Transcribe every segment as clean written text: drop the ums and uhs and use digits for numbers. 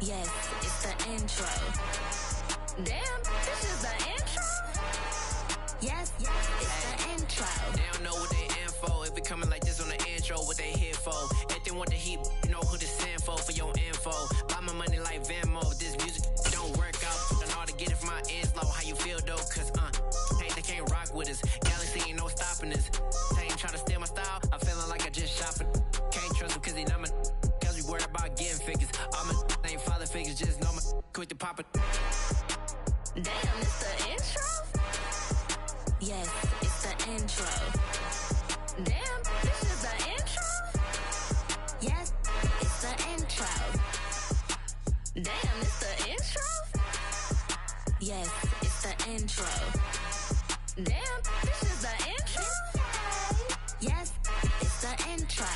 Yes, it's the intro. Damn, this is the intro? Yes, it's the intro. They don't know what they in for. If it coming like this on the intro, what they here for? If they want the heat, you know who to send for your info. Buy my money like Venmo. This music don't work out. I know how to get it from my ends low. How you feel though? Cause they can't rock with us. Galaxy ain't no stopping us. They ain't trying to steal my style. I'm feeling like I just shot for. Can't trust them cause they not my. Cause we worried about getting figures. All my ain't father figures. Just know my quick to pop it. Damn, it's the intro? Yes, it's the intro. Damn, this is the intro? Yes, it's the intro. Damn, it's the intro? Yes, it's the intro. Damn, this is the intro? Yes, it's the intro.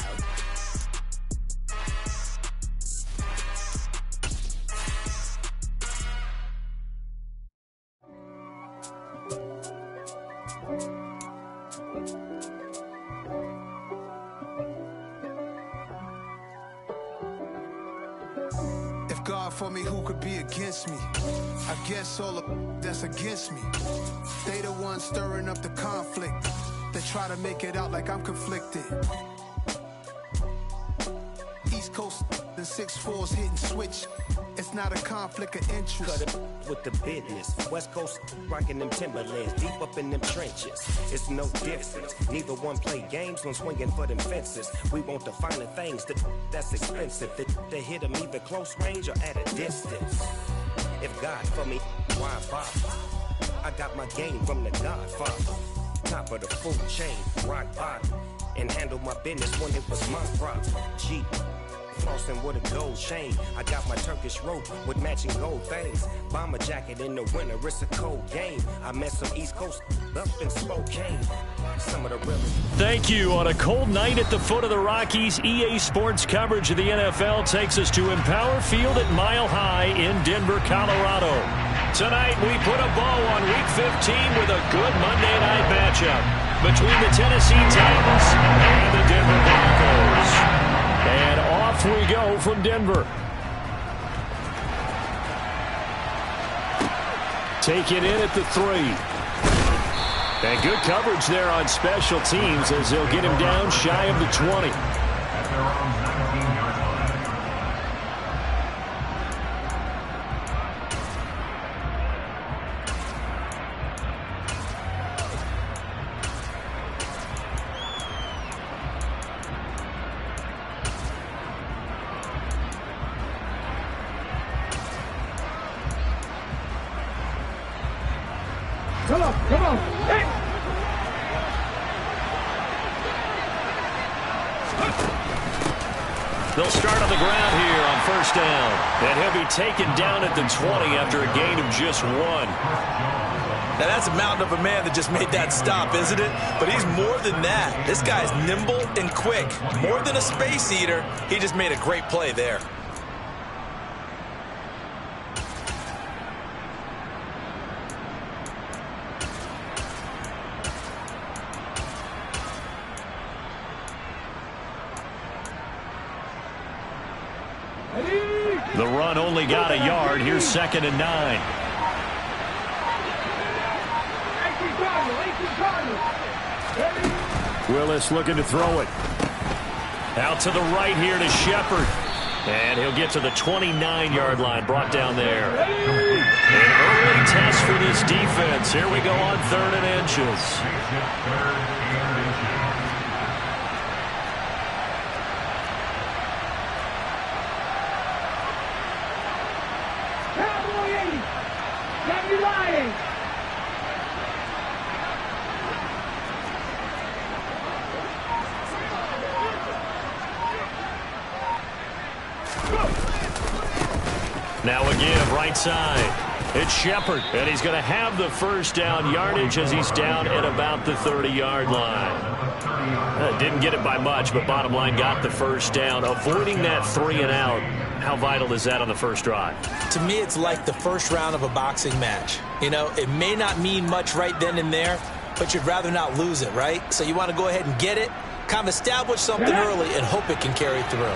God for me, who could be against me? I guess all of that's against me. They the ones stirring up the conflict. They try to make it out like I'm conflicted. East Coast and 6'4's hitting switch. It's not a conflict of interest. Cut it with the business. West Coast rocking them Timberlands, deep up in them trenches. It's no difference. Neither one play games when swinging for them fences. We want the finer things that's expensive. They hit them either close range or at a distance. If God for me, why bother? I got my game from the Godfather. Top of the food chain, rock bottom. And handle my business when it was my problem. G. Flossing with a gold chain. I got my Turkish rope with matching gold things. Bomber jacket in the winter, it's a cold game. I met some East Coast up in Spokane. Some of the realest. Thank you. On a cold night at the foot of the Rockies, EA Sports coverage of the NFL takes us to Empower Field at Mile High in Denver, Colorado. Tonight, we put a bow on Week 15 with a good Monday night matchup between the Tennessee Titans and the Denver Broncos. And off we go from Denver. Taken in at the 3. And good coverage there on special teams as they'll get him down shy of the 20. Come on. Hey! They'll start on the ground here on first down. And he'll be taken down at the 20 after a gain of just 1. Now, that's a mountain of a man that just made that stop, isn't it? But he's more than that. This guy's nimble and quick. More than a space eater, he just made a great play there. The run only got a yard. Here's 2nd and 9. Willis looking to throw it. Out to the right here to Shepard. And he'll get to the 29-yard line, brought down there. An early test for this defense. Here we go on 3rd and inches. Now again, right side. It's Shepard, and he's going to have the first down yardage as he's down at about the 30-yard line. Didn't get it by much, but bottom line got the first down. Avoiding that 3 and out. How vital is that on the first drive? To me, it's like the first round of a boxing match. You know, it may not mean much right then and there, but you'd rather not lose it, right? So you want to go ahead and get it, kind of establish something early, and hope it can carry through.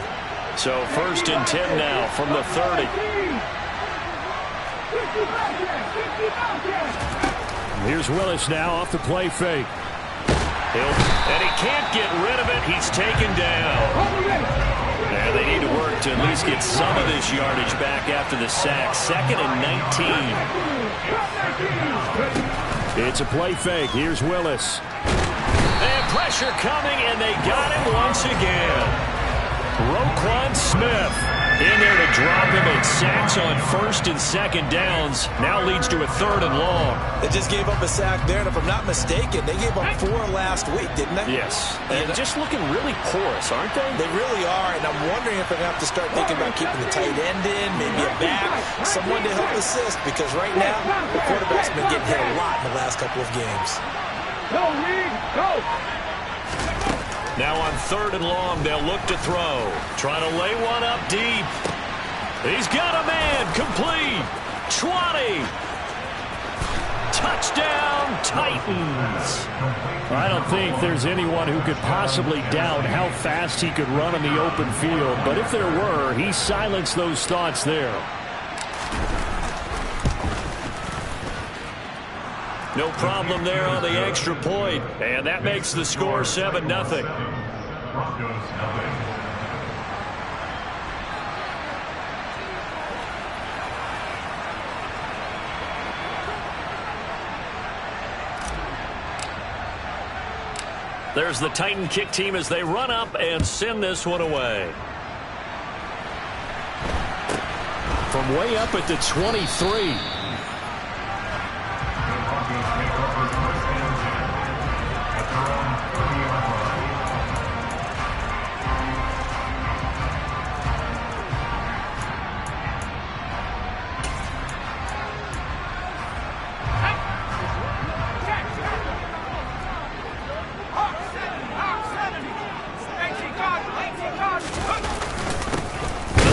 So 1st and 10 now from the 30. Here's Willis now off the play fake. And he can't get rid of it. He's taken down. And they need to work to at least get some of this yardage back after the sack. 2nd and 19. It's a play fake. Here's Willis. And pressure coming, and they got him once again. Roquan Smith in there to drop him, and sacks on 1st and 2nd downs. Now leads to a 3rd and long. They just gave up a sack there, and if I'm not mistaken, they gave up 4 last week, didn't they? Yes. And just looking really porous, aren't they? They really are, and I'm wondering if they're going to have to start thinking about keeping the tight end in, maybe a back, someone to help assist, because right now, the quarterback's been getting hit a lot in the last couple of games. Go, Reed, go! Now on 3rd and long, they'll look to throw. Trying to lay one up deep. He's got a man. Complete. 20. Touchdown, Titans. I don't think there's anyone who could possibly doubt how fast he could run in the open field. But if there were, he silenced those thoughts there. No problem there on the extra point. And that makes the score 7-0. There's the Titan kick team as they run up and send this one away. From way up at the 23.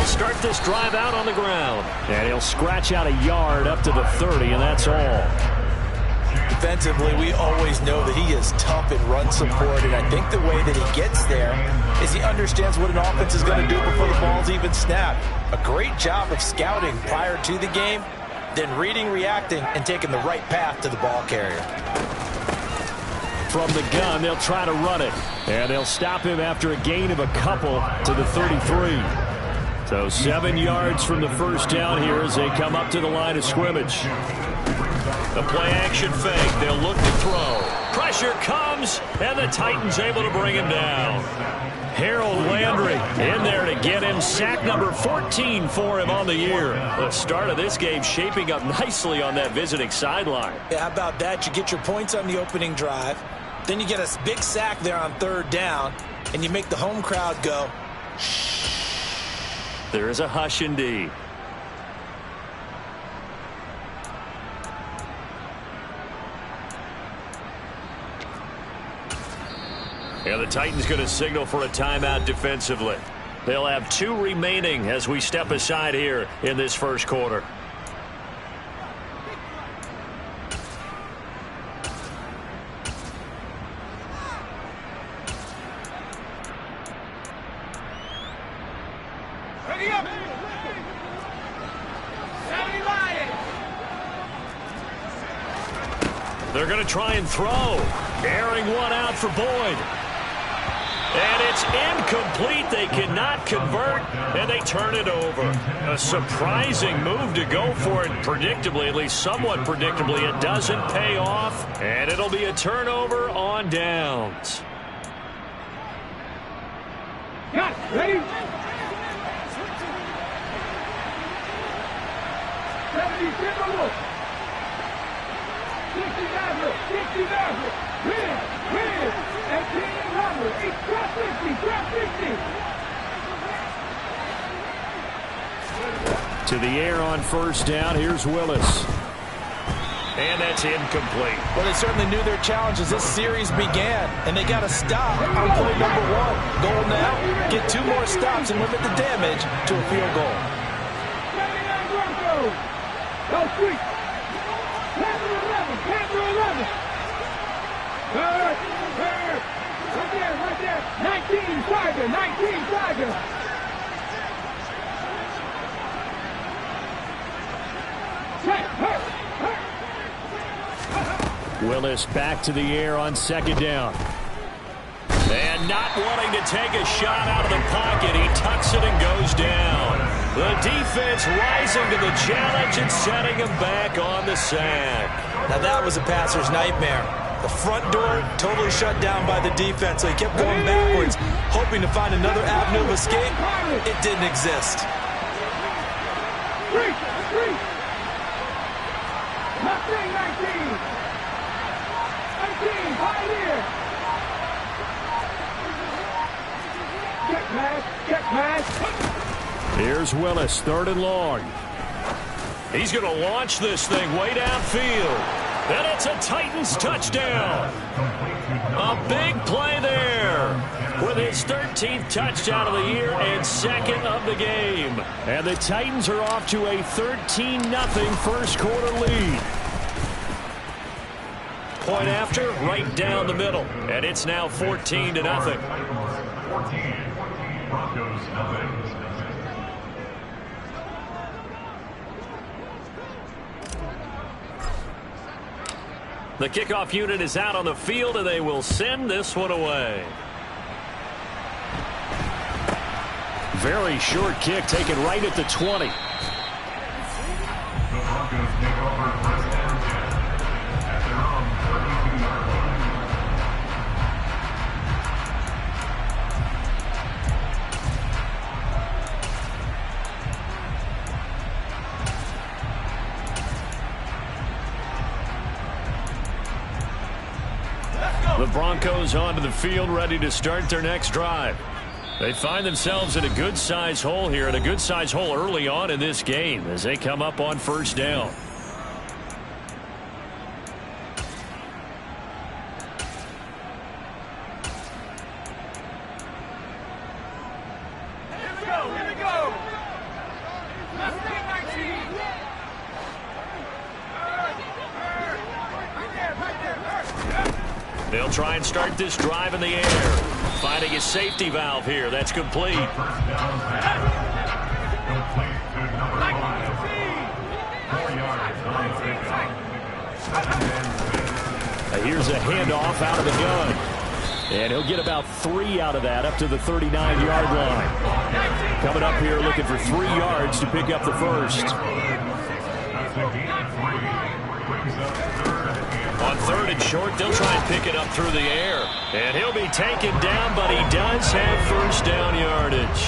Start this drive out on the ground. And he'll scratch out a yard up to the 30, and that's all. Defensively, we always know that he is tough in run support, and I think the way that he gets there is he understands what an offense is going to do before the ball's even snapped. A great job of scouting prior to the game, then reading, reacting, and taking the right path to the ball carrier. From the gun, they'll try to run it, and they'll stop him after a gain of a couple to the 33. So 7 yards from the first down here as they come up to the line of scrimmage. The play action fake. They'll look to throw. Pressure comes, and the Titans able to bring him down. Harold Landry in there to get him. Sack number 14 for him on the year. The start of this game shaping up nicely on that visiting sideline. Yeah, how about that? You get your points on the opening drive. Then you get a big sack there on 3rd down, and you make the home crowd go, shh. There is a hush indeed. Yeah, the Titans going to signal for a timeout defensively. They'll have 2 remaining as we step aside here in this first quarter. They're going to try and throw. Airing one out for Boyd. And it's incomplete. They cannot convert, and they turn it over. A surprising move to go for it. Predictably, at least somewhat predictably, it doesn't pay off, and it'll be a turnover on downs. Got ready. 70, 60 win, and 10 number, drop 50. To the air on first down, here's Willis. And that's incomplete. Well, they certainly knew their challenge as this series began, and they got to stop on play number 1. Goal now, get 2 more stops and limit the damage to a field goal. Go sweet. Panther 11. Right there. 19 Tiger. Willis back to the air on second down. And not wanting to take a shot out of the pocket, he tucks it and goes down. The defense rising to the challenge and setting him back on the sack. Now that was a passer's nightmare. The front door totally shut down by the defense, so he kept going backwards, hoping to find another avenue of escape. It didn't exist. Three. 19, Pioneer. Check pass. Here's Willis, 3rd and long. He's going to launch this thing way downfield. And it's a Titans touchdown. A big play there with his 13th touchdown of the year and 2nd of the game. And the Titans are off to a 13-0 first quarter lead. Point after, right down the middle. And it's now 14-0. 14, Broncos nothing. The kickoff unit is out on the field, and they will send this one away. Very short kick taken right at the 20. The Broncos take over first down at their own 32-yard line. The Broncos onto the field, ready to start their next drive. They find themselves in a good-sized hole here, and a good-sized hole early on in this game as they come up on first down. Here we go. They'll try and start this drive in the air. Finding a safety valve here. That's complete. First down pass. Complete to number 5. 4 yards on pickup. Here's a handoff out of the gun. And he'll get about 3 out of that, up to the 39-yard line. Coming up here looking for 3 yards to pick up the first. That's a gain of 3. Brings up 3rd and On 3rd and short, they'll try and pick it up through the air. And he'll be taken down, but he does have first down yardage.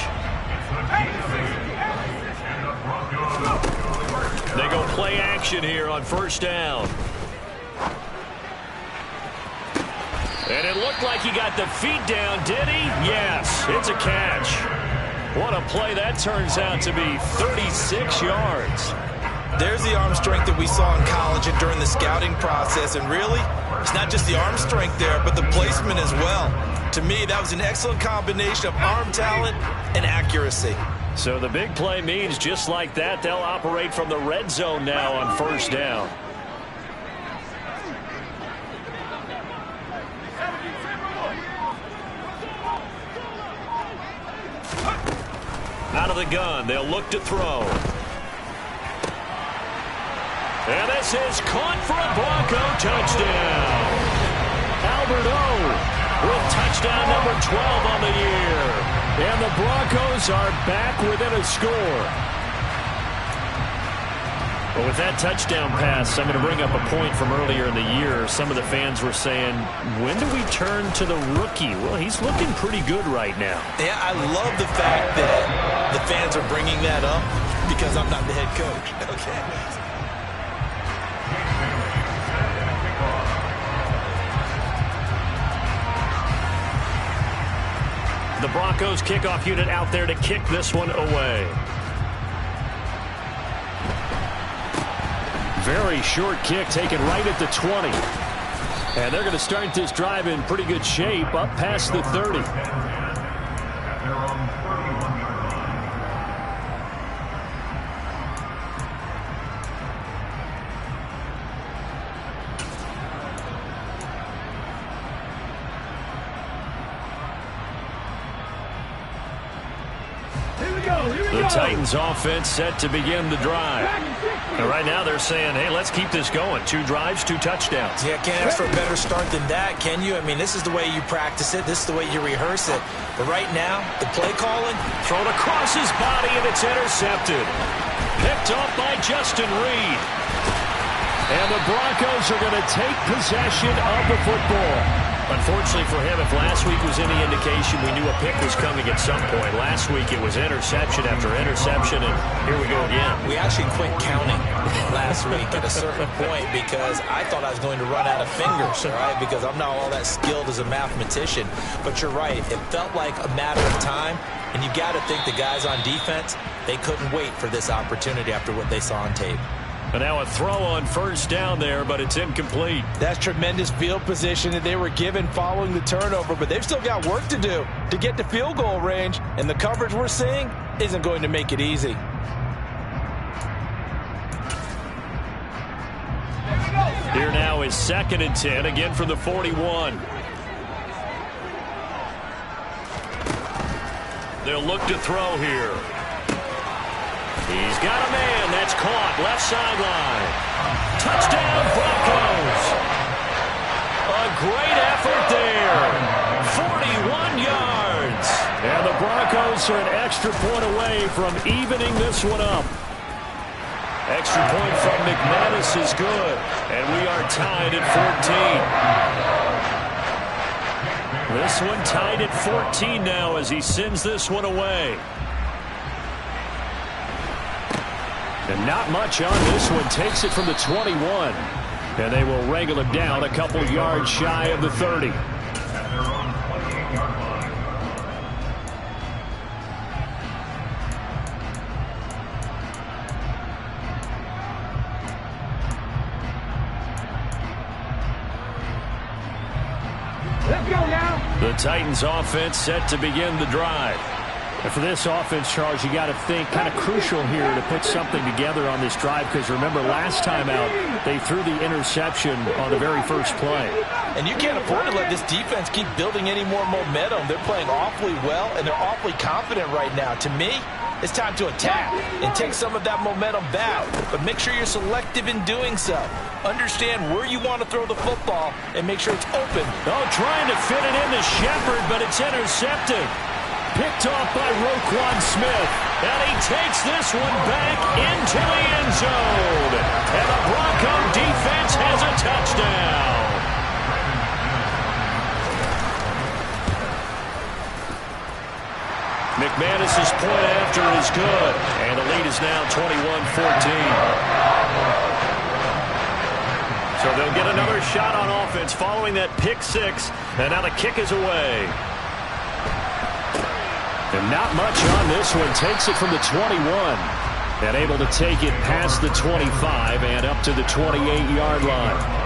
They go play action here on first down. And it looked like he got the feet down, did he? Yes, it's a catch. What a play that turns out to be, 36 yards. There's the arm strength that we saw in college and during the scouting process. And really, it's not just the arm strength there, but the placement as well. To me, that was an excellent combination of arm talent and accuracy. So the big play means just like that, they'll operate from the red zone now on first down. Out of the gun, they'll look to throw. And this is caught for a Bronco touchdown. Albert O with touchdown number 12 on the year. And the Broncos are back within a score. Well, with that touchdown pass, I'm going to bring up a point from earlier in the year. Some of the fans were saying, when do we turn to the rookie? Well, he's looking pretty good right now. Yeah, I love the fact that the fans are bringing that up because I'm not the head coach. Okay. The Broncos kickoff unit out there to kick this one away. Very short kick taken right at the 20. And they're going to start this drive in pretty good shape up past the 30. Here we go. The Titans offense set to begin the drive. And right now they're saying, hey, let's keep this going. 2 drives, 2 touchdowns. Yeah, can't ask for a better start than that, can you? I mean, this is the way you practice it. This is the way you rehearse it. But right now, the play calling. Thrown across his body, and it's intercepted. Picked off by Justin Reed. And the Broncos are going to take possession of the football. Unfortunately for him, if last week was any indication, we knew a pick was coming at some point. Last week it was interception after interception, and here we go again. We actually quit counting last week at a certain point because I thought I was going to run out of fingers, right? Because I'm not all that skilled as a mathematician. But you're right. It felt like a matter of time, and you got to think the guys on defense, they couldn't wait for this opportunity after what they saw on tape. And now a throw on first down there, but it's incomplete. That's tremendous field position that they were given following the turnover, but they've still got work to do to get to field goal range, and the coverage we're seeing isn't going to make it easy. Here now is 2nd and 10, again from the 41. They'll look to throw here. He's got a man. That's caught. Left sideline. Touchdown, Broncos. A great effort there. 41 yards. And the Broncos are an extra point away from evening this one up. Extra point from McManus is good. And we are tied at 14. This one tied at 14 now as he sends this one away. And not much on this one. Takes it from the 21. And they will wrangle him down a couple yards shy of the 30. Let's go now. The Titans offense set to begin the drive. And for this offense, Charles, you got to think kind of crucial here to put something together on this drive because remember last time out they threw the interception on the very first play. And you can't afford to let this defense keep building any more momentum. They're playing awfully well and they're awfully confident right now. To me, it's time to attack and take some of that momentum back. But make sure you're selective in doing so. Understand where you want to throw the football and make sure it's open. Oh, trying to fit it into Shepard, but it's intercepted. Picked off by Roquan Smith. And he takes this one back into the end zone. And the Bronco defense has a touchdown. McManus's point after is good. And the lead is now 21-14. So they'll get another shot on offense following that pick six. And now the kick is away. And not much on this one. Takes it from the 21. And able to take it past the 25 and up to the 28-yard line.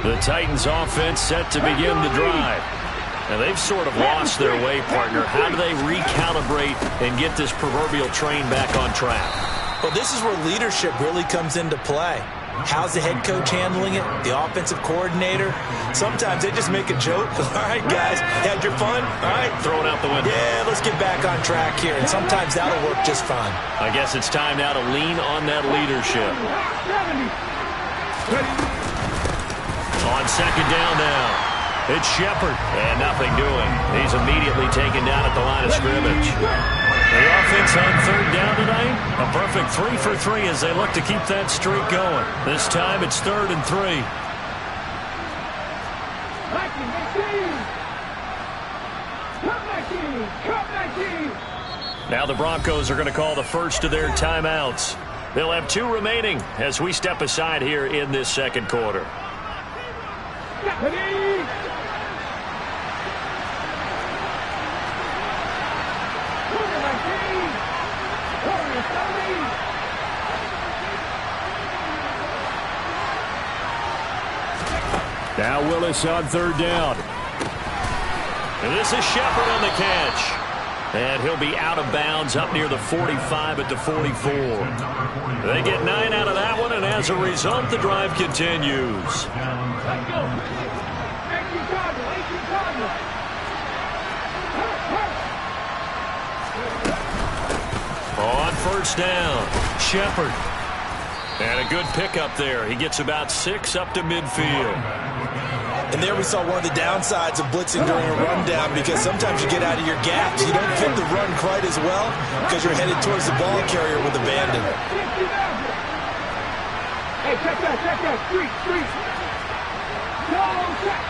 The Titans offense set to begin the drive. Now, they've sort of lost their way, partner. How do they recalibrate and get this proverbial train back on track? Well, this is where leadership really comes into play. How's the head coach handling it? The offensive coordinator? Sometimes they just make a joke. All right, guys, had your fun? All right. Throw it out the window. Yeah, let's get back on track here. And sometimes that'll work just fine. I guess it's time now to lean on that leadership. On second down now. It's Shepard, and nothing doing. He's immediately taken down at the line of scrimmage. The offense on third down tonight, a perfect 3 for 3 as they look to keep that streak going. This time it's 3rd and 3. Now the Broncos are going to call the first of their timeouts. They'll have 2 remaining as we step aside here in this second quarter. Now Willis on third down. And this is Shepard on the catch. And he'll be out of bounds up near the 45 at the 44. They get 9 out of that one, and as a result, the drive continues. Let's go. On first down, Shepard. And a good pickup there. He gets about 6 up to midfield. And there we saw one of the downsides of blitzing during a rundown, because sometimes you get out of your gaps. You don't fit the run quite as well because you're headed towards the ball carrier with abandon. Hey, check that. Street. No check.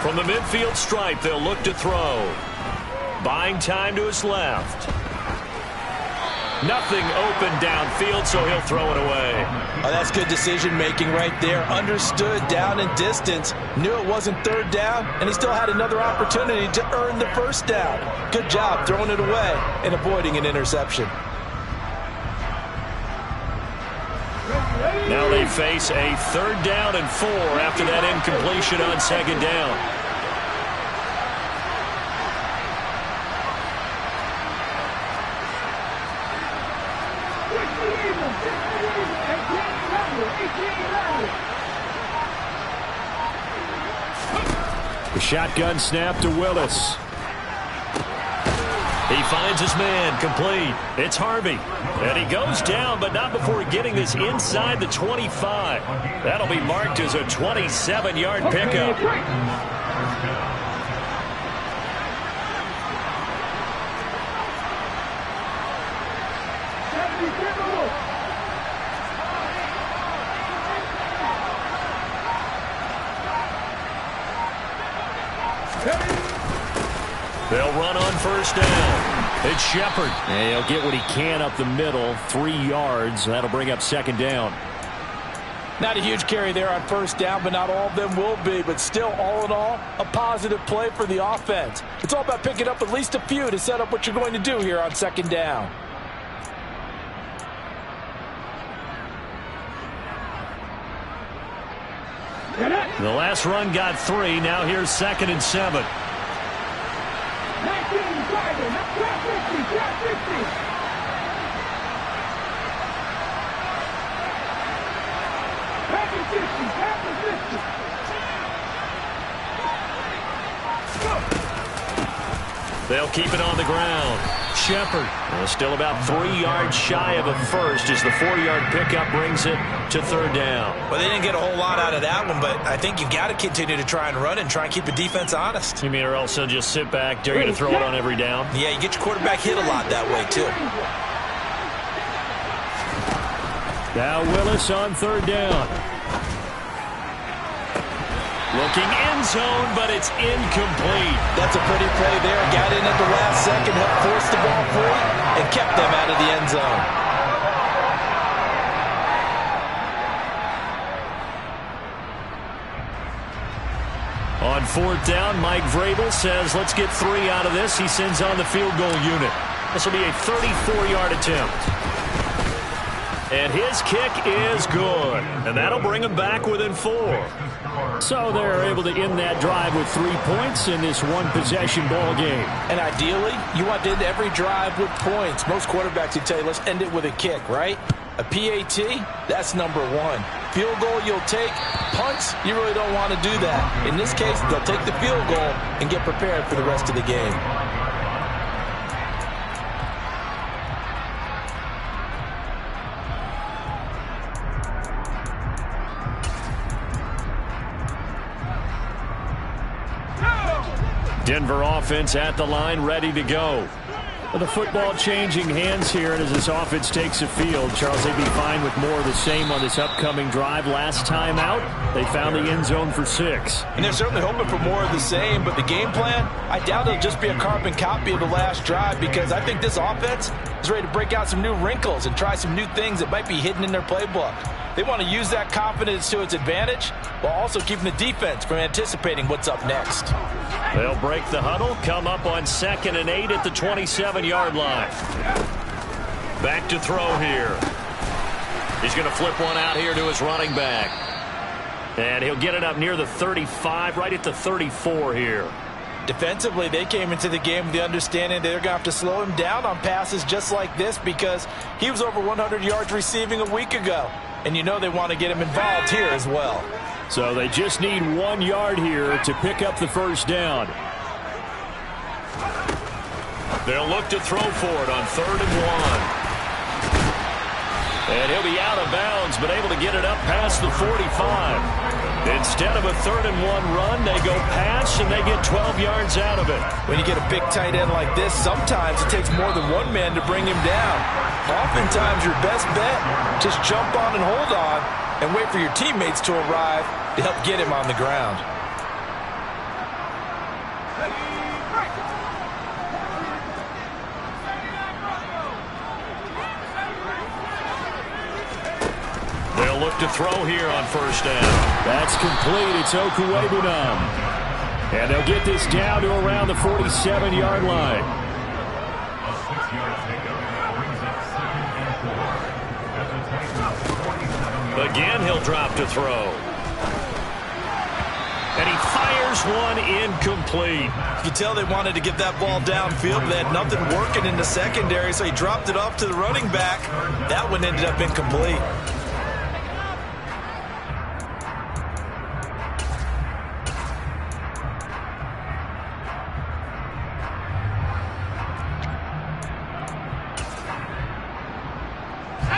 From the midfield stripe, they'll look to throw. Buying time to his left. Nothing open downfield, so he'll throw it away. Oh, that's good decision-making right there. Understood down and distance. Knew it wasn't third down, and he still had another opportunity to earn the first down. Good job throwing it away and avoiding an interception. Now they face a 3rd down and 4 after that incompletion on 2nd down. The shotgun snap to Willis. He finds his man, complete. It's Harvey. And he goes down, but not before getting this inside the 25. That'll be marked as a 27-yard pickup. They'll run on first down. It's Shepard. And he'll get what he can up the middle, 3 yards. That'll bring up 2nd down. Not a huge carry there on first down, but not all of them will be. But still, all in all, a positive play for the offense. It's all about picking up at least a few to set up what you're going to do here on 2nd down. The last run got 3. Now here's 2nd and 7. They'll keep it on the ground. Shepard still about 3 yards shy of a first as the 4-yard pickup brings it to 3rd down. Well, they didn't get a whole lot out of that one, but I think you've got to continue to try and run and try and keep the defense honest. You mean or else they'll just sit back, dare you to throw it on every down? Yeah, you get your quarterback hit a lot that way, too. Now Willis on 3rd down. Looking end zone, but it's incomplete. That's a pretty play there. Got in at the last second, helped force the ball free, and kept them out of the end zone. On 4th down, Mike Vrabel says, let's get 3 out of this. He sends on the field goal unit. This will be a 34-yard attempt. And his kick is good. And that'll bring him back within 4. So they're able to end that drive with 3 points in this one-possession ball game. And ideally, you want to end every drive with points. Most quarterbacks would tell you, let's end it with a kick, right? A PAT, that's number 1. Field goal you'll take. Punts, you really don't want to do that. In this case, they'll take the field goal and get prepared for the rest of the game. Denver offense at the line, ready to go. With the football changing hands here, and as this offense takes the field, Charles, they'd be fine with more of the same on this upcoming drive. Last time out, they found the end zone for 6. And they're certainly hoping for more of the same, but the game plan, I doubt it'll just be a carbon copy of the last drive, because I think this offense is ready to break out some new wrinkles and try some new things that might be hidden in their playbook. They want to use that confidence to its advantage while also keeping the defense from anticipating what's up next. They'll break the huddle, come up on 2nd and 8 at the 27-yard line. Back to throw here. He's going to flip one out here to his running back. And he'll get it up near the 35, right at the 34 here. Defensively, they came into the game with the understanding they're going to have to slow him down on passes just like this because he was over 100 yards receiving a week ago. And you know they want to get him involved here as well. So they just need 1 yard here to pick up the first down. They'll look to throw for it on 3rd and 1. And he'll be out of bounds, but able to get it up past the 45. Instead of a 3rd and 1 run, they go pass, and they get 12 yards out of it. When you get a big tight end like this, sometimes it takes more than one man to bring him down. Oftentimes, your best bet, just jump on and hold on and wait for your teammates to arrive to help get him on the ground. They'll look to throw here on 1st down. That's complete. It's Okuwebunam. And they'll get this down to around the 47-yard line. A 6-yard pickup brings up 2nd and 4. At the Titans' 47. Again, he'll drop to throw. And he fires one incomplete. You can tell they wanted to get that ball downfield, but they had nothing working in the secondary, so he dropped it off to the running back. That one ended up incomplete.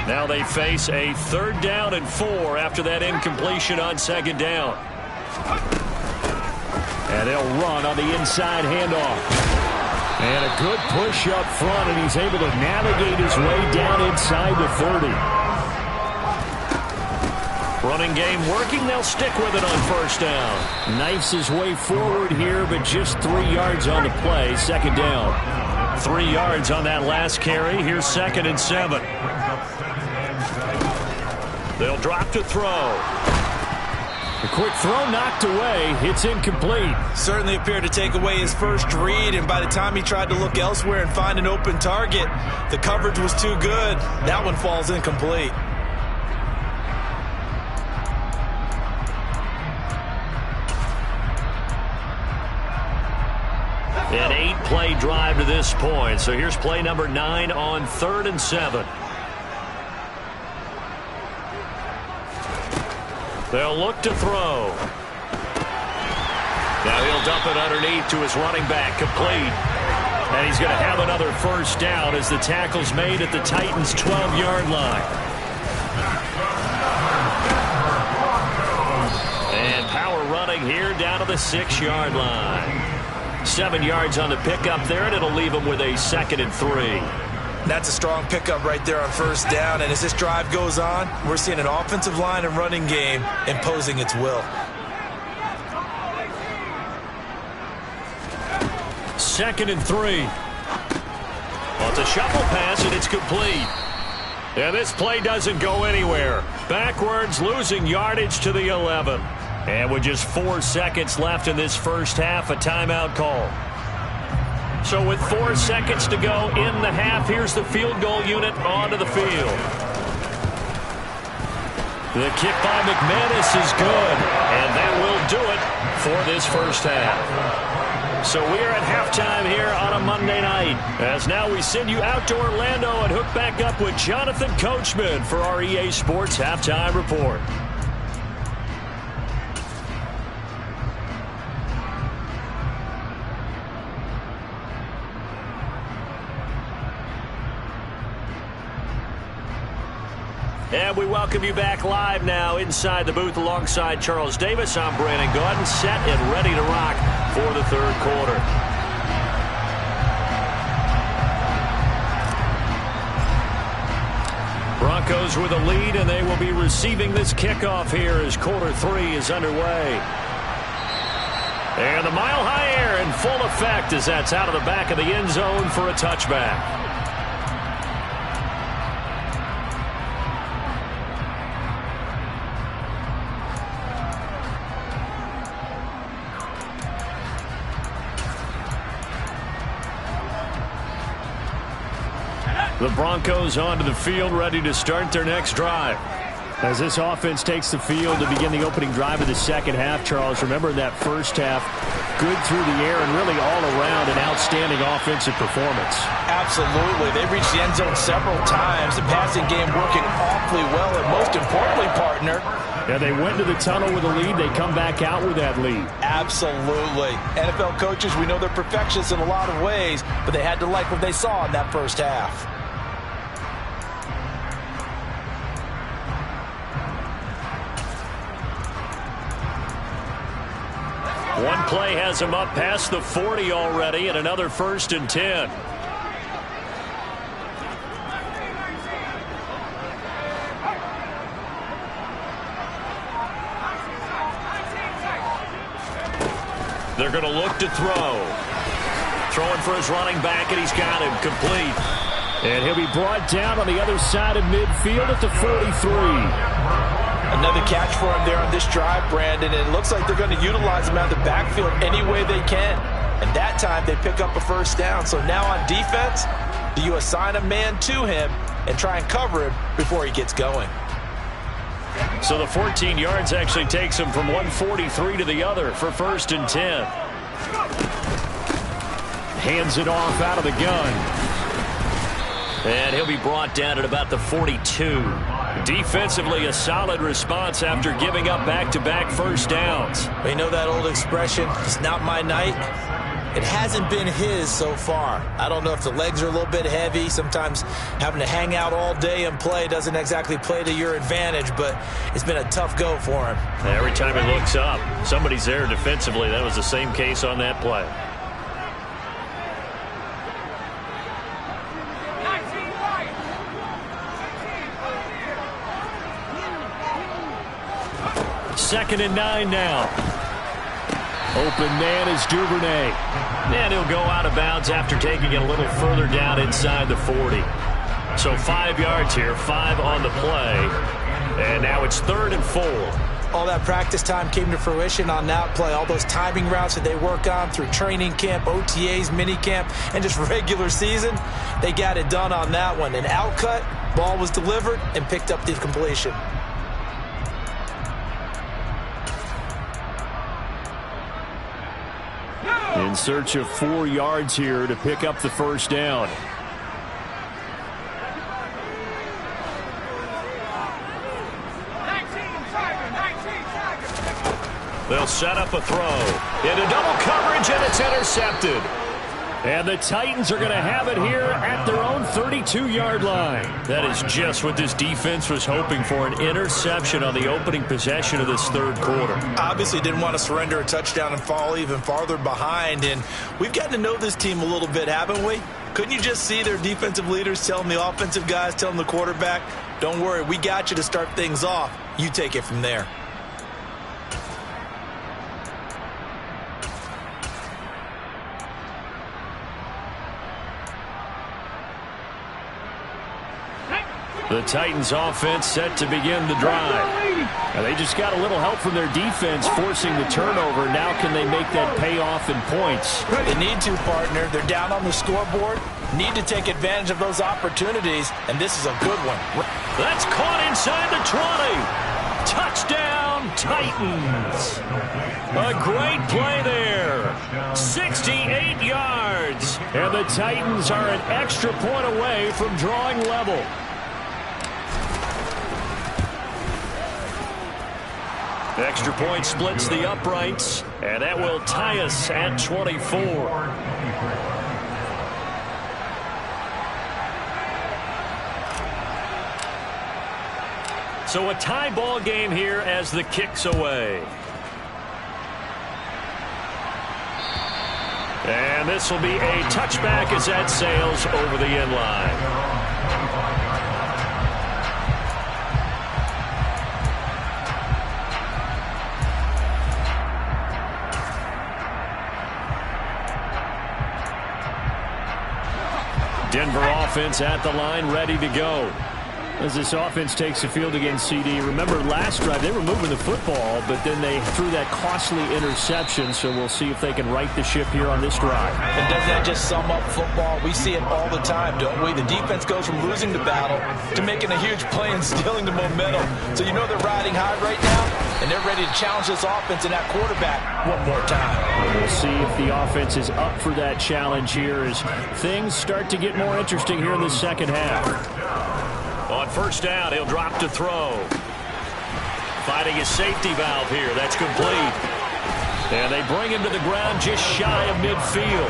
Now they face a 3rd down and 4 after that incompletion on 2nd down. And they'll run on the inside handoff. And a good push up front, and he's able to navigate his way down inside the 30. Running game working. They'll stick with it on 1st down. Knifes his way forward here, but just 3 yards on the play. 2nd down. 3 yards on that last carry. Here's 2nd and 7. They'll drop to throw. A quick throw knocked away. It's incomplete. Certainly appeared to take away his first read, and by the time he tried to look elsewhere and find an open target, the coverage was too good. That one falls incomplete. An 8-play drive to this point. So here's play number 9 on 3rd and 7. They'll look to throw. Now he'll dump it underneath to his running back, complete. And he's going to have another 1st down as the tackle's made at the Titans' 12-yard line. And power running here down to the 6-yard line. 7 yards on the pickup there, and it'll leave him with a 2nd and 3. That's a strong pickup right there on 1st down, and as this drive goes on, we're seeing an offensive line and running game imposing its will. 2nd and 3. Well, it's a shuffle pass, and it's complete. And this play doesn't go anywhere. Backwards, losing yardage to the 11. And with just 4 seconds left in this first half, a timeout call. So with 4 seconds to go in the half, here's the field goal unit onto the field. The kick by McManus is good, and that will do it for this first half. So we are at halftime here on a Monday night, as now we send you out to Orlando and hook back up with Jonathan Coachman for our EA Sports Halftime Report. And we welcome you back live now inside the booth alongside Charles Davis. I'm Brandon Gaudin, set and ready to rock for the 3rd quarter. Broncos with a lead, and they will be receiving this kickoff here as quarter 3 is underway. And the Mile High Air in full effect as that's out of the back of the end zone for a touchback. The Broncos onto the field, ready to start their next drive. As this offense takes the field to begin the opening drive of the second half, Charles, remember in that first half, good through the air and really all around an outstanding offensive performance. Absolutely. They reached the end zone several times. The passing game working awfully well, and most importantly, partner, yeah, they went to the tunnel with a lead. They come back out with that lead. Absolutely. NFL coaches, we know they're perfectionists in a lot of ways, but they had to like what they saw in that first half. One play has him up past the 40 already, and another 1st and 10. They're going to look to throw. Throwing for his running back, and he's got him complete. And he'll be brought down on the other side of midfield at the 43. Another catch for him there on this drive, Brandon, and it looks like they're going to utilize him out of the backfield any way they can. And that time they pick up a first down. So now on defense, do you assign a man to him and try and cover him before he gets going? So the 14 yards actually takes him from 143 to the other for 1st and 10. Hands it off out of the gun. And he'll be brought down at about the 42. Defensively, a solid response after giving up back-to-back first downs. You know that old expression, it's not my night? It hasn't been his so far. I don't know if the legs are a little bit heavy. Sometimes having to hang out all day and play doesn't exactly play to your advantage, but it's been a tough go for him. Every time he looks up, somebody's there defensively. That was the same case on that play. Second and 9 now. Open man is Duvernay. And he'll go out of bounds after taking it a little further down inside the 40. So 5 yards here, 5 on the play. And now it's 3rd and 4. All that practice time came to fruition on that play. All those timing routes that they work on through training camp, OTAs, mini camp, and just regular season, they got it done on that one. An outcut, ball was delivered, and picked up the completion. In search of 4 yards here to pick up the first down. They'll set up a throw. Into double coverage, and it's intercepted. And the Titans are going to have it here at their own 32-yard line. That is just what this defense was hoping for, an interception on the opening possession of this third quarter. Obviously didn't want to surrender a touchdown and fall even farther behind. And we've gotten to know this team a little bit, haven't we? Couldn't you just see their defensive leaders telling the offensive guys, telling the quarterback, don't worry, we got you to start things off. You take it from there. The Titans offense set to begin the drive. Now they just got a little help from their defense forcing the turnover. Now can they make that pay off in points? They need to, partner. They're down on the scoreboard. Need to take advantage of those opportunities, and this is a good one. That's caught inside the 20. Touchdown, Titans. A great play there. 68 yards. And the Titans are an extra point away from drawing level. Extra point splits the uprights, and that will tie us at 24. So a tie ball game here as the kick's away. And this will be a touchback as that sails over the end line. Denver offense at the line, ready to go. As this offense takes the field against CD. Remember, last drive, they were moving the football, but then they threw that costly interception, so we'll see if they can right the ship here on this drive. And doesn't that just sum up football? We see it all the time, don't we? The defense goes from losing the battle to making a huge play and stealing the momentum. So you know they're riding high right now, and they're ready to challenge this offense and that quarterback one more time. We'll see if the offense is up for that challenge here as things start to get more interesting here in the second half. On first down, he'll drop to throw. Finding his safety valve here. That's complete. And they bring him to the ground just shy of midfield.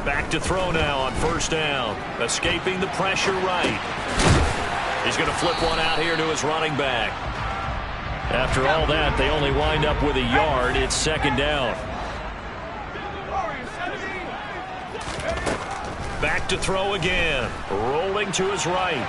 Back to throw now on first down. Escaping the pressure right. He's going to flip one out here to his running back. After all that, they only wind up with a yard. It's second down. Back to throw again. Rolling to his right.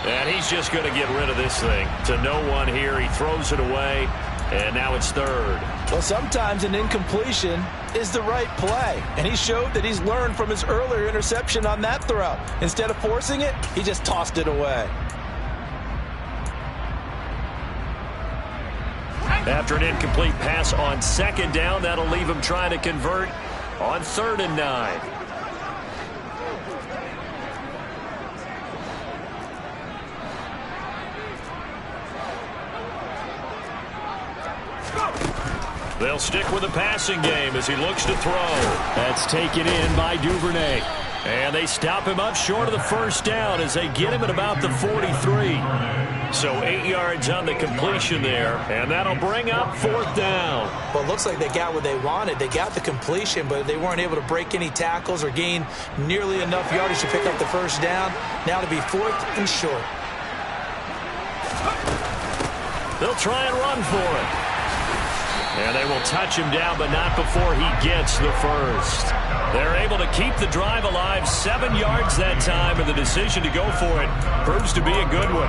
And he's just going to get rid of this thing. To no one here. He throws it away. And now it's third. Well, sometimes an incompletion is the right play. And he showed that he's learned from his earlier interception on that throw. Instead of forcing it, he just tossed it away. After an incomplete pass on second down, that'll leave him trying to convert on 3rd and 9. They'll stick with the passing game as he looks to throw. That's taken in by Duvernay. And they stop him up short of the first down as they get him at about the 43. So 8 yards on the completion there, and that'll bring up 4th down. Well, it looks like they got what they wanted. They got the completion, but they weren't able to break any tackles or gain nearly enough yardage to pick up the first down. Now to be 4th and short. They'll try and run for it. And they will touch him down, but not before he gets the first. They're able to keep the drive alive, 7 yards that time, and the decision to go for it proves to be a good one.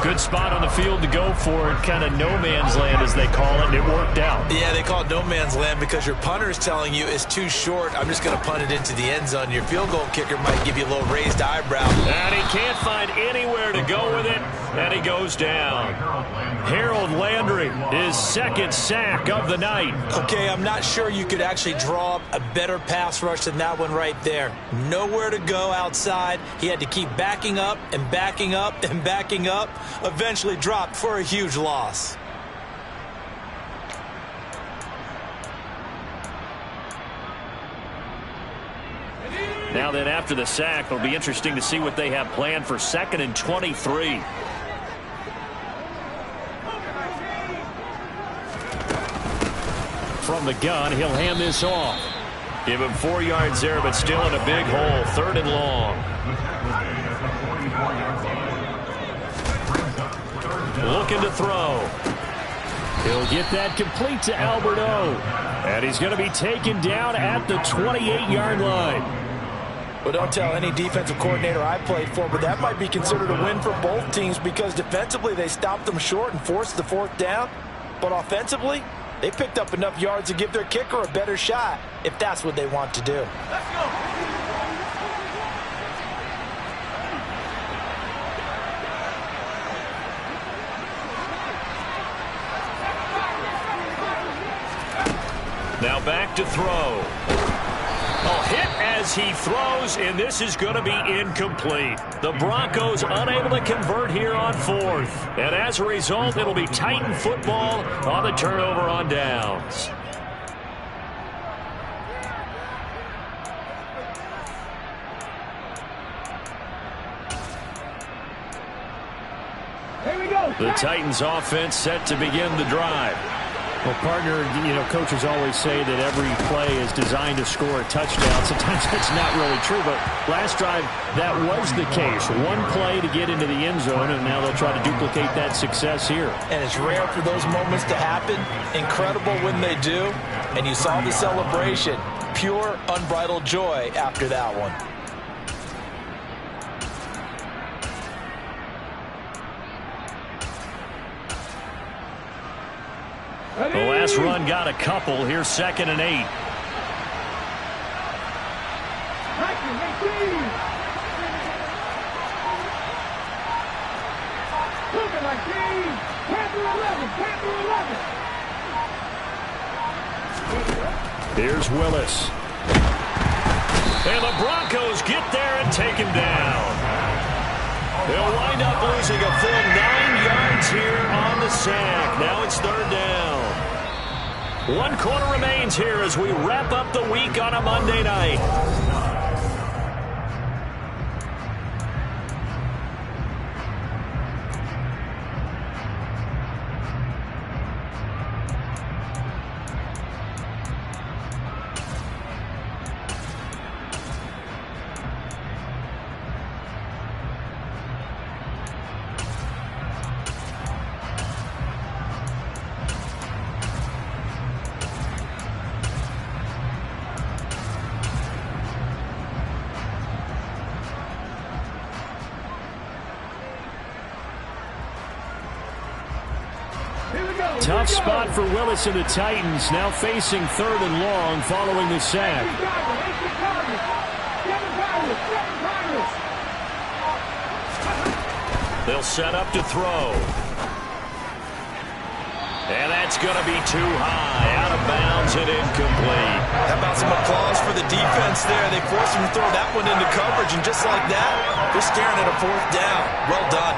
Good spot on the field to go for it, kind of no man's land as they call it, and it worked out. Yeah, they call it no man's land because your punter is telling you it's too short. I'm just going to punt it into the end zone. Your field goal kicker might give you a little raised eyebrow. And he can't find anywhere to go with it, and he goes down. Harold Landry, his 2nd sack of the night. Okay, I'm not sure you could actually draw up a better pass rush than that one right there. Nowhere to go outside. He had to keep backing up and backing up and backing up. Eventually dropped for a huge loss. Now then, after the sack, it'll be interesting to see what they have planned for 2nd and 23. From the gun, he'll hand this off. Give him 4 yards there, but still in a big hole. 3rd and long. Looking to throw. He'll get that complete to Alberto. And he's going to be taken down at the 28-yard line. Well, don't tell any defensive coordinator I played for, but that might be considered a win for both teams because defensively they stopped them short and forced the 4th down. But offensively, they picked up enough yards to give their kicker a better shot if that's what they want to do. Let's go. Now back to throw. A hit as he throws, and this is going to be incomplete. The Broncos unable to convert here on 4th. And as a result, it'll be Titan football on the turnover on downs. Here we go. The Titans offense set to begin the drive. Well, partner, coaches always say that every play is designed to score a touchdown. Sometimes that's not really true, but last drive, that was the case. One play to get into the end zone, and now they'll try to duplicate that success here. And it's rare for those moments to happen. Incredible when they do. And you saw the celebration. Pure, unbridled joy after that one. last run got a couple. Here's 2nd and 8. Here's Willis. And the Broncos get there and take him down. They'll wind up losing a full 9 yards here on the sack. Now it's 3rd down. 1 quarter remains here as we wrap up the week on a Monday night. Tough spot for Willis and the Titans, now facing 3rd and long following the sack. They'll set up to throw. And that's going to be too high, out of bounds and incomplete. How about some applause for the defense there? They forced him to throw that one into coverage, and just like that, they're staring at a 4th down. Well done.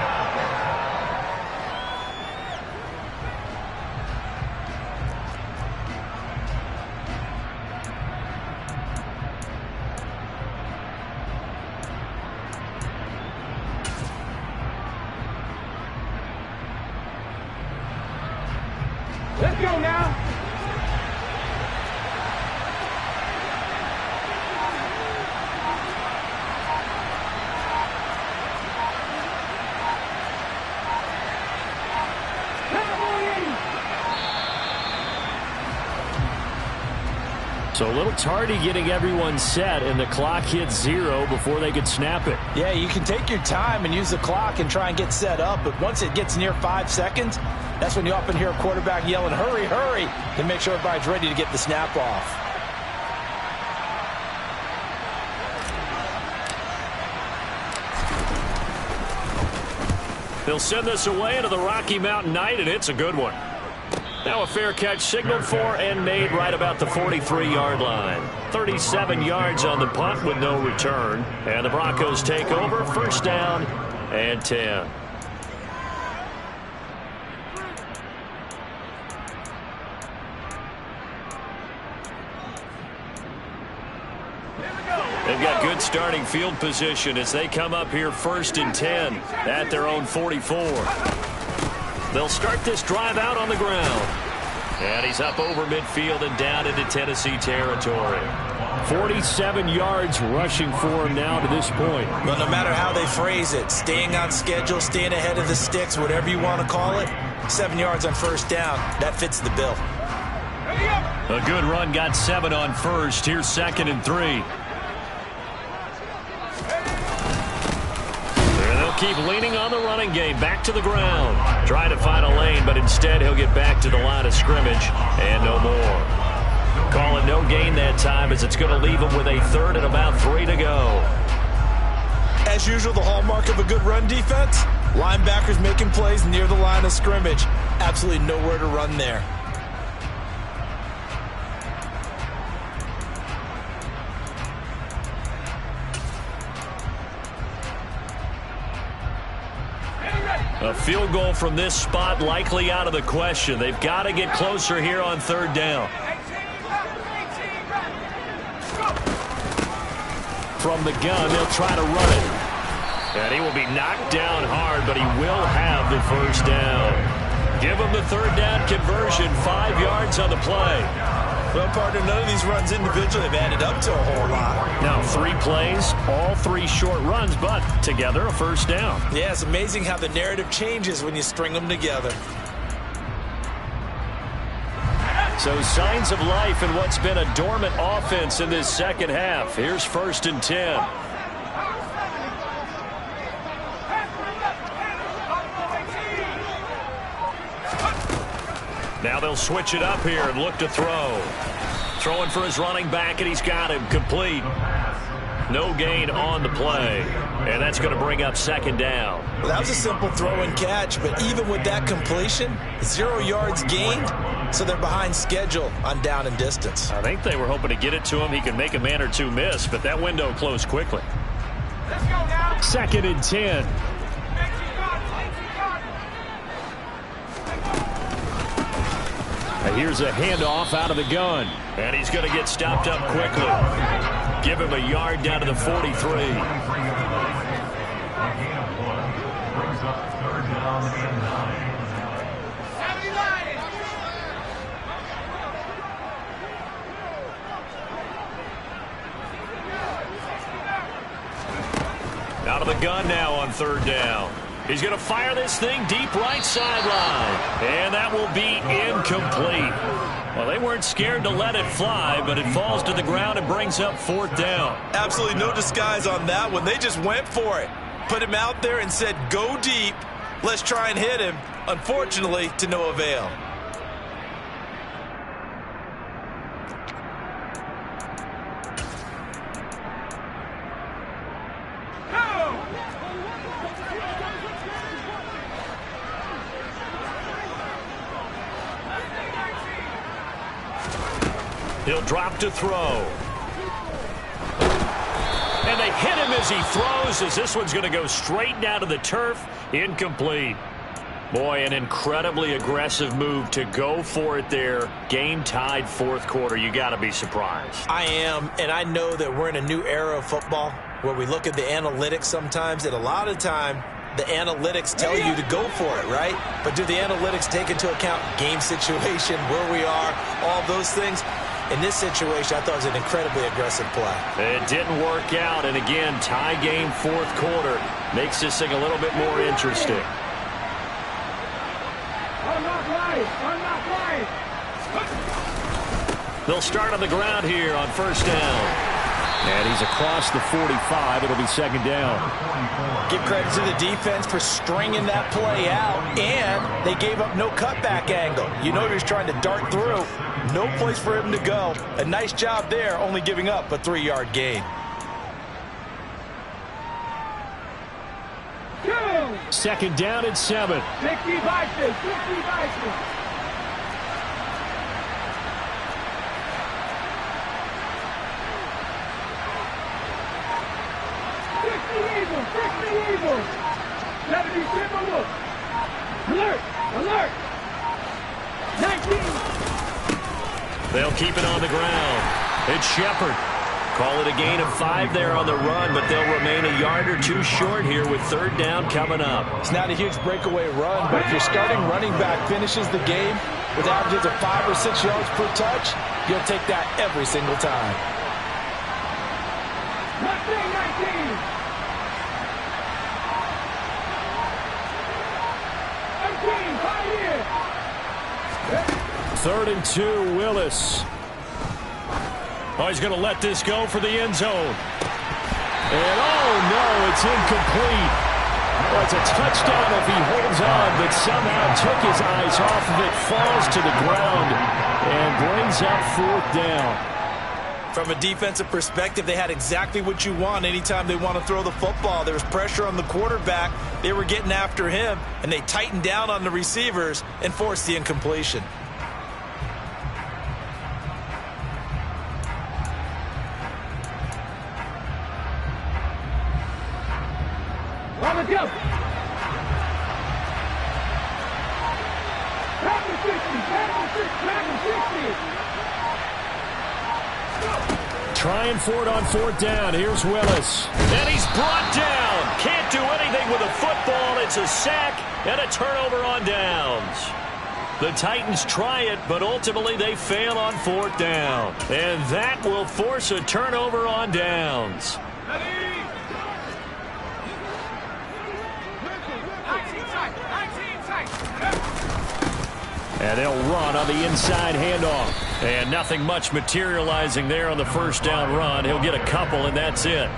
Let's go now. So a little tardy getting everyone set, and the clock hits 0 before they could snap it. Yeah, you can take your time and use the clock and try and get set up, but once it gets near 5 seconds, that's when you often hear a quarterback yelling, hurry, hurry, to make sure everybody's ready to get the snap off. They'll send this away into the Rocky Mountain night, and it's a good one. Now a fair catch signaled for and made right about the 43-yard line. 37 yards on the punt with no return. And the Broncos take over, 1st down and 10. They've got good starting field position as they come up here 1st and 10 at their own 44. They'll start this drive out on the ground. And he's up over midfield and down into Tennessee territory. 47 yards rushing for him now to this point. Well, no matter how they phrase it, staying on schedule, staying ahead of the sticks, whatever you want to call it, 7 yards on 1st down, that fits the bill. A good run got 7 on 1st. Here's 2nd and 3. Keep leaning on the running game. Back to the ground. Trying to find a lane, but instead he'll get back to the line of scrimmage and no more. Calling no gain that time as it's going to leave him with a 3rd and about 3 to go. As usual, the hallmark of a good run defense, linebackers making plays near the line of scrimmage. Absolutely nowhere to run there. A field goal from this spot likely out of the question. They've got to get closer here on 3rd down. From the gun, they'll try to run it. And he will be knocked down hard, but he will have the 1st down. Give him the 3rd down conversion, 5 yards on the play. Well, partner, none of these runs individually have added up to a whole lot. Now 3 plays, all 3 short runs, but together a 1st down. Yeah, it's amazing how the narrative changes when you string them together. So signs of life in what's been a dormant offense in this 2nd half. Here's 1st and 10. Now they'll switch it up here and look to throw. Throwing for his running back, and he's got him complete. No gain on the play. And that's going to bring up second down. Well, that was a simple throw and catch, but even with that completion, 0 yards gained, so they're behind schedule on down and distance. I think they were hoping to get it to him. He can make a man or two miss, but that window closed quickly. Let's go now. 2nd and 10. And here's a handoff out of the gun. And he's going to get stopped up quickly. Give him a yard down to the 43. A gain of 1. Brings up 3rd down and 9. Out of the gun now on 3rd down. He's going to fire this thing deep right sideline. And that will be incomplete. Well, they weren't scared to let it fly, but it falls to the ground and brings up 4th down. Absolutely no disguise on that one. They just went for it. Put him out there and said, go deep. Let's try and hit him. Unfortunately, to no avail. He'll drop to throw. And they hit him as he throws, as this one's going to go straight down to the turf. Incomplete. Boy, an incredibly aggressive move to go for it there. Game tied 4th quarter. You got to be surprised. I am, and I know that we're in a new era of football where we look at the analytics sometimes, and a lot of time the analytics tell you to go for it, right? But do the analytics take into account game situation, where we are, all those things? In this situation, I thought it was an incredibly aggressive play. It didn't work out, and again, tie game 4th quarter makes this thing a little bit more interesting. They'll start on the ground here on 1st down. And he's across the 45. It'll be 2nd down. Give credit to the defense for stringing that play out, and they gave up no cutback angle. You know he was trying to dart through. No place for him to go. A nice job there, only giving up a 3-yard gain. 2nd down and 7. 60 Vikings, 60 Vikings. Eagles. 70 Timberwolves. Alert! Alert! 19. They'll keep it on the ground. It's Shepard. Call it a gain of 5 there on the run, but they'll remain a yard or two short here with 3rd down coming up. It's not a huge breakaway run, but if your starting running back finishes the game with averages of 5 or 6 yards per touch, you'll take that every single time. 19. 3rd and 2, Willis. Oh, he's going to let this go for the end zone. And, oh, no, it's incomplete. Well, it's a touchdown if he holds on, but somehow took his eyes off of it, falls to the ground, and brings up 4th down. From a defensive perspective, they had exactly what you want anytime they want to throw the football. There was pressure on the quarterback. They were getting after him, and they tightened down on the receivers and forced the incompletion. Let's go. Back to 60. Trying for it on 4th down. Here's Willis. And he's brought down. Can't do anything with a football. It's a sack and a turnover on downs. The Titans try it, but ultimately they fail on 4th down. And that will force a turnover on downs. And they'll run on the inside handoff. And nothing much materializing there on the 1st down run. He'll get a couple, and that's it.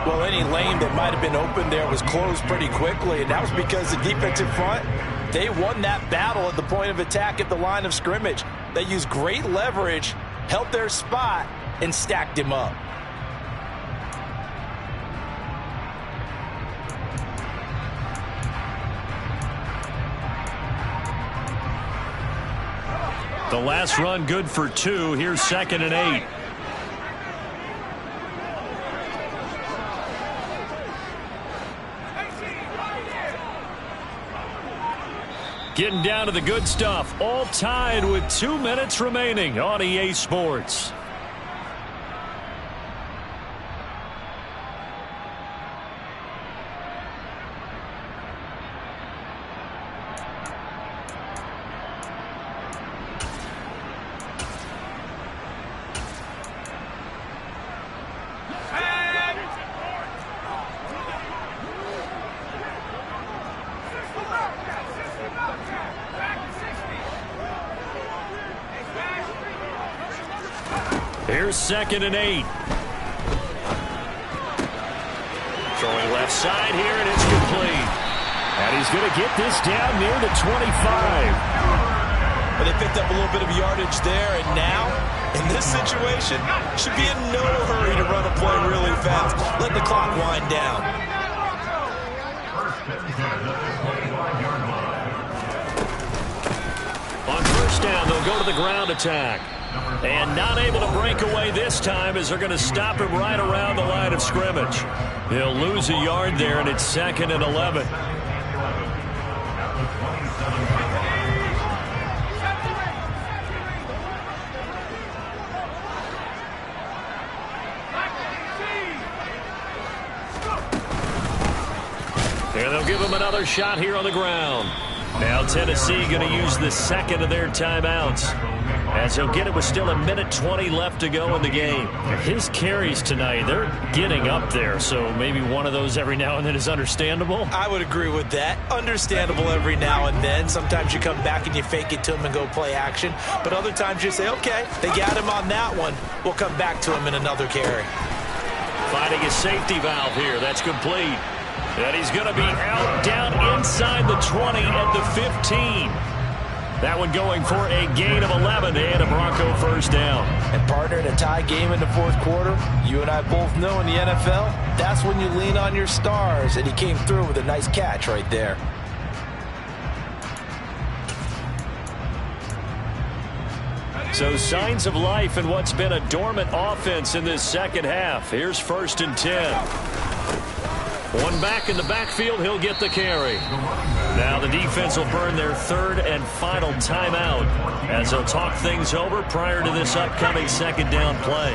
Well, any lane that might have been open there was closed pretty quickly, and that was because the defensive front They won that battle at the point of attack at the line of scrimmage. They used great leverage, held their spot, and stacked him up. The last run good for 2. Here's 2nd and 8. Getting down to the good stuff. All tied with 2 minutes remaining on EA Sports. Here's 2nd and 8. Throwing left side here, and it's complete. And he's going to get this down near the 25. But they picked up a little bit of yardage there, and now, in this situation, should be in no hurry to run a play really fast. Let the clock wind down. On first down, they'll go to the ground attack. And not able to break away this time as they're going to stop him right around the line of scrimmage. He'll lose a yard there, and it's 2nd and 11. And they'll give him another shot here on the ground. Now Tennessee going to use the 2nd of their timeouts, as he'll get it with still 1:20 left to go in the game. His carries tonight, they're getting up there, so maybe one of those every now and then is understandable. I would agree with that. Understandable every now and then. Sometimes you come back and you fake it to him and go play action. But other times you say, okay, they got him on that one. We'll come back to him in another carry. Finding a safety valve here. That's complete. And he's going to be out down inside the 20 at the 15. That one going for a gain of 11 and a Bronco first down. And partner, in a tie game in the fourth quarter, you and I both know in the NFL, that's when you lean on your stars. And he came through with a nice catch right there. So signs of life in what's been a dormant offense in this second half. Here's 1st and 10. One back in the backfield, he'll get the carry. Now the defense will burn their 3rd and final timeout as they'll talk things over prior to this upcoming 2nd down play.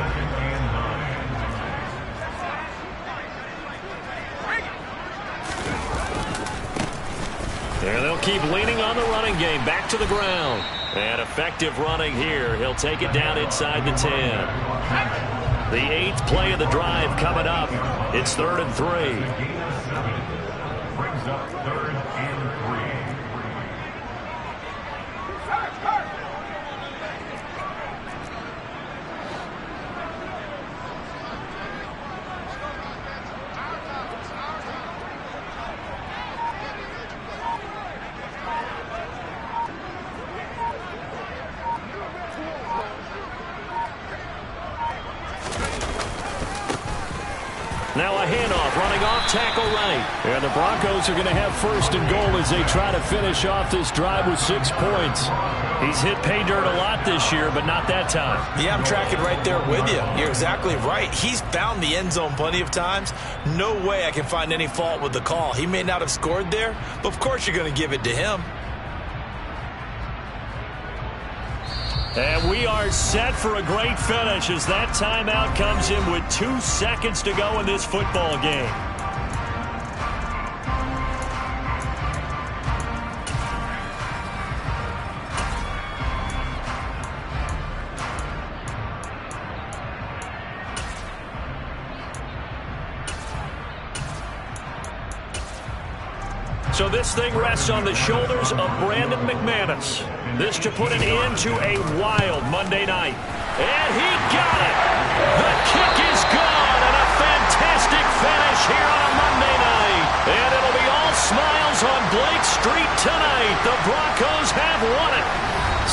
And they'll keep leaning on the running game. Back to the ground. And effective running here. He'll take it down inside the 10. The 8th play of the drive coming up. It's 3rd and 3. Brings up 3rd and 3. Now a handoff, running off tackle right. And the Broncos are going to have 1st and goal as they try to finish off this drive with 6 points. He's hit pay dirt a lot this year, but not that time. Yeah, I'm tracking right there with you. You're exactly right. He's found the end zone plenty of times. No way I can find any fault with the call. He may not have scored there, but of course you're going to give it to him. And we are set for a great finish as that timeout comes in with 2 seconds to go in this football game. So this thing rests on the shoulders of Brandon McManus. This to put an end to a wild Monday night. And he got it! The kick is gone, and a fantastic finish here on a Monday night. And it'll be all smiles on Blake Street Tonight, the Broncos have won it.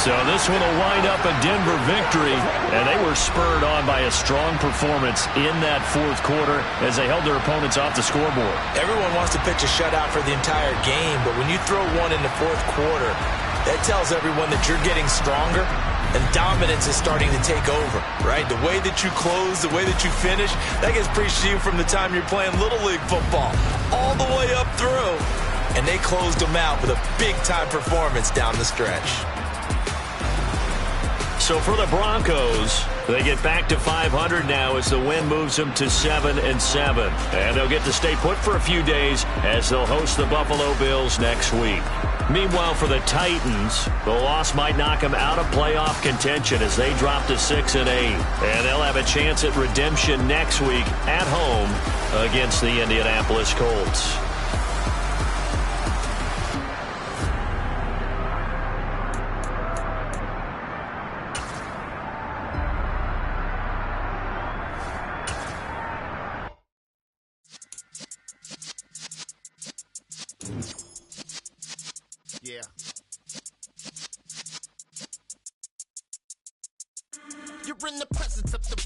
So this one will wind up a Denver victory, and they were spurred on by a strong performance in that fourth quarter as they held their opponents off the scoreboard. Everyone wants to pitch a shutout for the entire game, but when you throw one in the fourth quarter, that tells everyone that you're getting stronger and dominance is starting to take over, right? The way that you close, the way that you finish, that gets preached to you from the time you're playing Little League football all the way up through. And they closed them out with a big-time performance down the stretch. So for the Broncos, they get back to 500 now as the win moves them to 7-7. And they'll get to stay put for a few days as they'll host the Buffalo Bills next week. Meanwhile, for the Titans, the loss might knock them out of playoff contention as they drop to 6-8. And they'll have a chance at redemption next week at home against the Indianapolis Colts. Yeah. You're in the presence of the